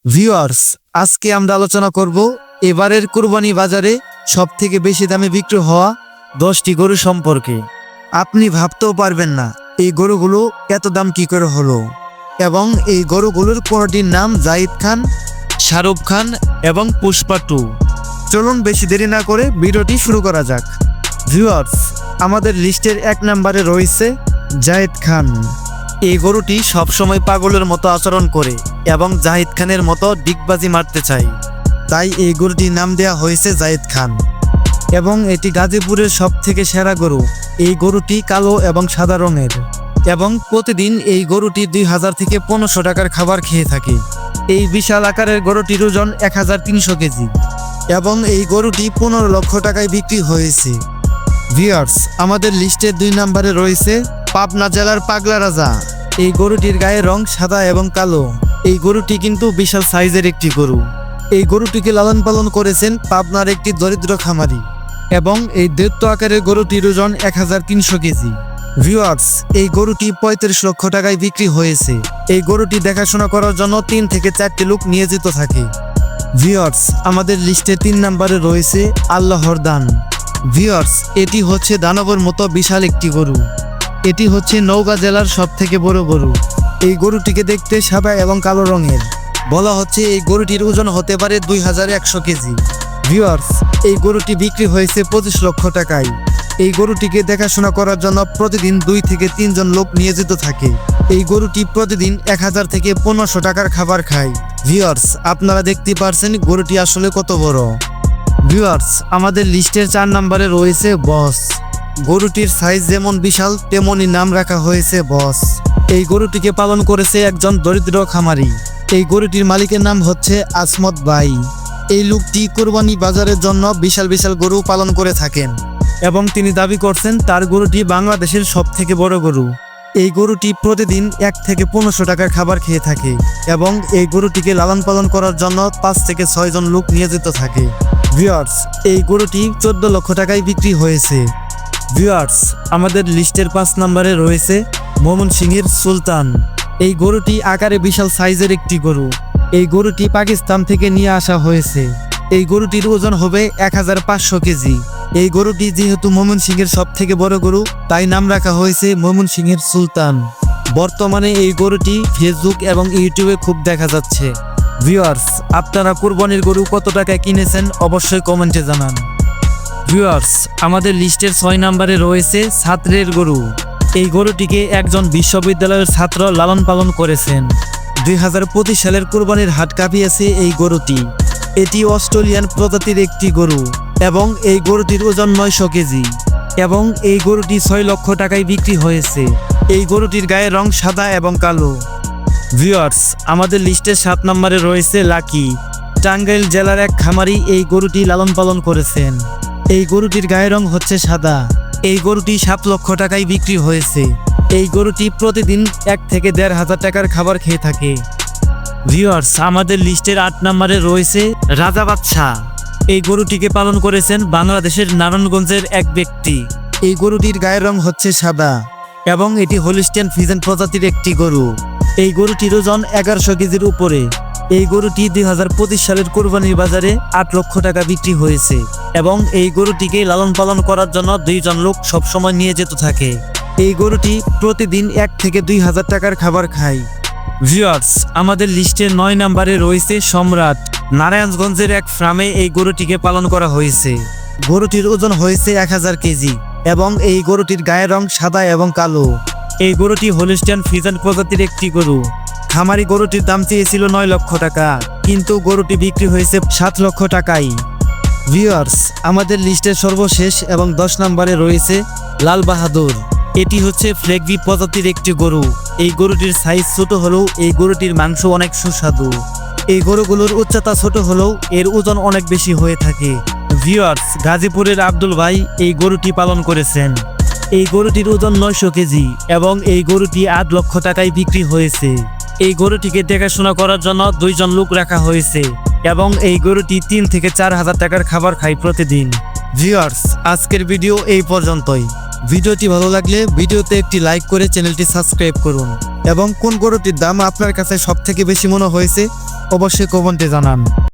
Viewers, আজকে আমরা আলোচনা করব এবারের কুরবানি বাজারে সবথেকে বেশি দামে বিক্রি হওয়া 10টি গরু সম্পর্কে। আপনি ভাবতেও পারবেন না এই গরুগুলো এত দাম কি করে হলো, এবং এই গরুগুলোর কোনটির নাম জাহিদ খান, শাহরুখ খান এবং পুষ্পা 2। চলুন বেশি দেরি না করে ভিডিওটি শুরু করা যাক। ভিউয়ার্স, আমাদের লিস্টের 1 নম্বরে রয়েছে জাহিদ খান। এই গরুটি সবসময় পাগলের মতো আচরণ করে এবং জাহিদ খানের মতো ডিগবাজি মারতে চায়, তাই এই গরুটির নাম দেওয়া হয়েছে জাহিদ খান। এবং এটি গাজীপুরের সবথেকে সেরা গরু। এই গরুটি কালো এবং সাদা রঙের, এবং প্রতিদিন এই গরুটি 2000 থেকে 1500 টাকার খাবার খেয়ে থাকে। এই বিশাল আকারের গরুটির ওজন 1300 কেজি, এবং এই গরুটি 15 লক্ষ টাকায় বিক্রি হয়েছে। ভিউয়ার্স, আমাদের লিস্টের 2 নম্বরে রয়েছে পাবনা জেলার পাগলা রাজা। এই গরুটির গায়ের রং সাদা এবং কালো। এই গরুটি কিন্তু বিশাল সাইজের একটি গরু। এই গরুটিকে লালন পালন করেছেন পাবনার একটি দরিদ্র খামারি, এবং এই দৈত্য আকারের গরুটির ওজন 1300 কেজি। ভিউয়ার্স, এই গরুটি 35 লক্ষ টাকায় বিক্রি হয়েছে। এই গরুটি দেখাশোনা করার জন্য 3 থেকে 4টি লোক নিয়োজিত থাকে। ভিউয়ার্স, আমাদের লিস্টে 3 নম্বরে রয়েছে আল্লাহর দান। ভিউয়ার্স, এটি হচ্ছে দানবের মতো বিশাল একটি গরু। এটি হচ্ছে নওগাঁ জেলার সবথেকে বড় গরু। এই গরুটিকে দেখতে সাদা এবং কালো রঙের। বলা হচ্ছে এই গরুটির ওজন হতে পারে 2100 কেজি। ভিউয়ার্স, এই গরুটি বিক্রি হয়েছে 25 লক্ষ টাকায়। এই গরুটিকে দেখাশোনা করার জন্য প্রতিদিন 2 থেকে 3 জন লোক নিয়োজিত থাকে। এই গরুটি প্রতিদিন 1000 থেকে 1500 টাকার খাবার খায়। ভিউয়ার্স, আপনারা দেখতে পারছেন গরুটি আসলে কত বড়। ভিউয়ার্স, আমাদের লিস্টের 4 নম্বরে রয়েছে বস। গরুটির সাইজ যেমন বিশাল তেমনই নাম রাখা হয়েছে বস। এই গরুটিকে পালন করেছে একজন দরিদ্র খামারি। এই গরুটির মালিকের নাম হচ্ছে আসমত ভাই। এই লোকটি কোরবানি বাজারের জন্য বিশাল বিশাল গরু পালন করে থাকেন, এবং তিনি দাবি করছেন তার গরুটি বাংলাদেশের সবথেকে বড় গরু। এই গরুটি প্রতিদিন 1 থেকে 1500 টাকার খাবার খেয়ে থাকে, এবং এই গরুটিকে লালন পালন করার জন্য 5 থেকে 6 জন লোক নিয়োজিত থাকে। ভিউয়ার্স, এই গরুটি 14 লক্ষ টাকায় বিক্রি হয়েছে। ভিউয়ার্স, আমাদের লিস্টের 5 নম্বরে রয়েছে ময়মনসিংহের সুলতান। এই গরুটি আকারে বিশাল সাইজের একটি গরু। এই গরুটি পাকিস্তান থেকে নিয়ে আসা হয়েছে। এই গরুটির ওজন হবে 1500 কেজি। এই গরুটি যেহেতু ময়মনসিংহের সবথেকে বড় গরু, তাই নাম রাখা হয়েছে ময়মনসিংহের সুলতান। বর্তমানে এই গরুটি ফেসবুক এবং ইউটিউবে খুব দেখা যাচ্ছে। ভিউয়ার্স, আপনারা কুরবানির গরু কত টাকায় কিনেছেন অবশ্যই কমেন্টে জানান। ভিউয়ার্স, আমাদের লিস্টের 6 নম্বরে রয়েছে ছাত্রের গরু। এই গরুটিকে একজন বিশ্ববিদ্যালয়ের ছাত্র লালন পালন করেছেন। 2025 সালের কুরবানির হাট কাঁপিয়েছে এই গরুটি। এটি অস্ট্রেলিয়ান প্রজাতির একটি গরু, এবং এই গরুটির ওজন 900 কেজি, এবং এই গরুটি 6 লক্ষ টাকায় বিক্রি হয়েছে। এই গরুটির গায়ের রং সাদা এবং কালো। ভিউয়ার্স, আমাদের লিস্টের 7 নম্বরে রয়েছে লাকি। টাঙ্গাইল জেলার এক খামারি এই গরুটি লালন পালন করেছেন। এই গরুটির গায়ের রং হচ্ছে সাদা। এই গরুটি 7 লক্ষ টাকায় বিক্রি হয়েছে। এই গরুটি প্রতিদিন 1 থেকে 1500 টাকার খাবার খেয়ে থাকে। ভিউয়ার্স, আমাদের লিস্টের 8 নম্বরে রয়েছে রাজা বাদশা। এই গরুটিকে পালন করেছেন বাংলাদেশের নারায়ণগঞ্জের এক ব্যক্তি। এই গরুটির গায়ের রং হচ্ছে সাদা, এবং এটি হলিস্টিয়ান ফ্রিজিয়ান প্রজাতির একটি গরু। এই গরুটির ওজন 1100 কেজির উপরে। এই গরুটি 2025 সালের কোরবানির বাজারে 8 লক্ষ টাকা বিক্রি হয়েছে, এবং এই গরুটিকে লালন পালন করার জন্য 2 জন লোক সবসময় নিয়োজিত থাকে। এই গরুটি প্রতিদিন 1 থেকে 2000 টাকার খাবার খায়। ভিউয়ার্স, আমাদের লিস্টের 9 নম্বরে রয়েছে সম্রাট। নারায়ণগঞ্জের এক ফার্মে এই গরুটিকে পালন করা হয়েছে। গরুটির ওজন হয়েছে 1000 কেজি, এবং এই গরুটির গায়ের রং সাদা এবং কালো। এই গরুটি হলিস্টিয়ান ফ্রিজিয়ান প্রজাতির একটি গরু। খামারি গরুটির দাম চেয়েছিল 9 লক্ষ টাকা, কিন্তু গরুটি বিক্রি হয়েছে 7 লক্ষ টাকায়। ভিউয়ার্স, আমাদের লিস্টের সর্বশেষ এবং 10 নম্বরে রয়েছে লাল বাহাদুর। এটি হচ্ছে ফ্লেগবি প্রজাতির একটি গরু। এই গরুটির সাইজ ছোট হলেও এই গরুটির মাংস অনেক সুস্বাদু। এই গরুগুলোর উচ্চতা ছোট হলেও এর ওজন অনেক বেশি হয়ে থাকে। ভিউয়ার্স, গাজীপুরের আব্দুল ভাই এই গরুটি পালন করেছেন। এই গরুটির ওজন 900 কেজি, এবং এই গরুটি 8 লক্ষ টাকায় বিক্রি হয়েছে। এই গরুটিকে দেখাশোনা করার জন্য 2 জন লোক রাখা হয়েছে, এবং এই গরুটি 3 থেকে 4000 টাকার খাবার খায় প্রতিদিন। ভিউয়ার্স, আজকের ভিডিও এই পর্যন্তই। ভিডিওটি ভালো লাগলে ভিডিওতে একটি লাইক করে চ্যানেলটি সাবস্ক্রাইব করুন, এবং কোন গরুটির দাম আপনার কাছে সবথেকে বেশি মনে হয়েছে অবশ্যই কমেন্টে জানান।